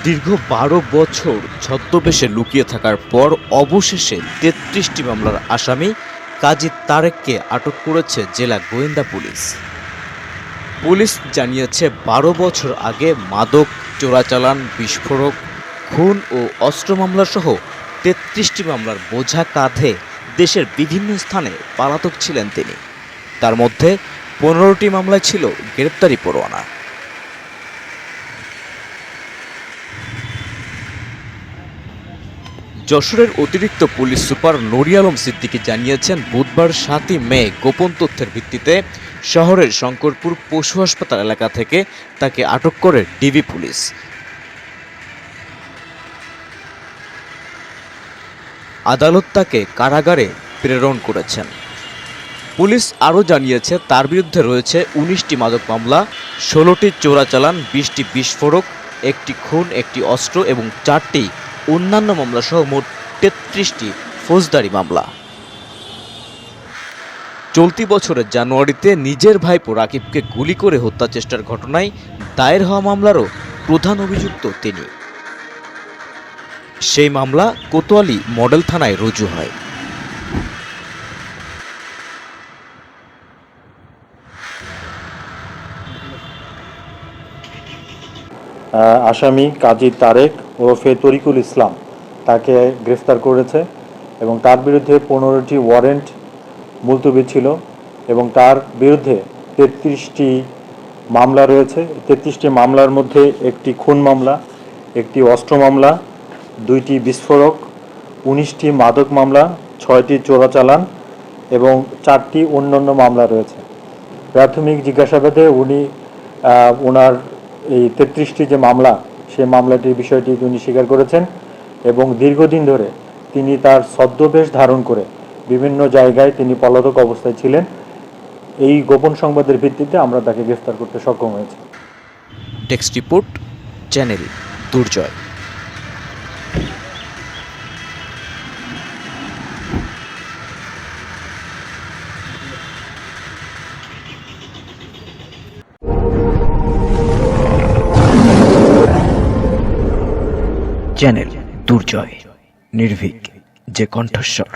দীর্ঘ ১২ বছর ছদ্মবেশে লুকিয়ে থাকার পর অবশেষে ৩৩টি মামলার আসামি কাজী তারেককে আটক করেছে জেলা গোয়েন্দা পুলিশ। পুলিশ জানিয়েছে ১২ বছর আগে মাদক চোরাচালান, বিস্ফোরক, খুন ও অস্ত্র মামলাসহ ৩৩টি মামলার বোঝা কাঁধে দেশের বিভিন্ন স্থানে পলাতক ছিলেন তিনি। তার মধ্যে ১৫টি মামলায় ছিল গ্রেপ্তারি পরোয়ানা। যশোরের অতিরিক্ত পুলিশ সুপার নুরি আলম সিদ্দিকী জানিয়েছেন, বুধবার ৭ই মে গোপন তথ্যের ভিত্তিতে শহরের শঙ্করপুর পশু হাসপাতাল এলাকা থেকে তাকে আটক করে ডিবি পুলিশ। আদালত তাকে কারাগারে প্রেরণ করেছেন। পুলিশ আরও জানিয়েছে, তার বিরুদ্ধে রয়েছে ১৯টি মাদক মামলা, ১৬টি চোরাচালান, ২০টি বিস্ফোরক, ১টি খুন, ১টি অস্ত্র এবং ৪টি অন্যান্য মামলাসহ মোট ৩৩টি ফৌজদারি মামলা। চলতি বছরের জানুয়ারিতে নিজের ভাইপো রাকিবকে গুলি করে হত্যা চেষ্টার ঘটনায় দায়ের হওয়া মামলারও প্রধান অভিযুক্ত তিনি। সেই মামলা কোতোয়ালি মডেল থানায় রুজু হয়। আসামি কাজী তারেক ওরফে তরিকুল ইসলাম তাকে গ্রেফতার করেছে এবং তার বিরুদ্ধে ১৫টি ওয়ারেন্ট মুলতবি ছিল এবং তার বিরুদ্ধে ৩৩টি মামলা রয়েছে। ৩৩টি মামলার মধ্যে ১টি খুন মামলা, ১টি অস্ত্র মামলা, ২টি বিস্ফোরক, ১৯টি মাদক মামলা, ৬টি চোরাচালান এবং ৪টি অন্যান্য মামলা রয়েছে। প্রাথমিক জিজ্ঞাসাবাদে ওনার এই ৩৩টি যে মামলা, সেই মামলাটির বিষয়টি উনি স্বীকার করেছেন এবং দীর্ঘদিন ধরে তিনি তার ছদ্মবেশ ধারণ করে বিভিন্ন জায়গায় তিনি পলাতক অবস্থায় ছিলেন। এই গোপন সংবাদের ভিত্তিতে আমরা তাকে গ্রেফতার করতে সক্ষম হয়েছি। ডেস্ক রিপোর্ট, চ্যানেল দুর্জয়। চ্যানেল দুর্জয়, নির্ভীক যে কণ্ঠস্বর।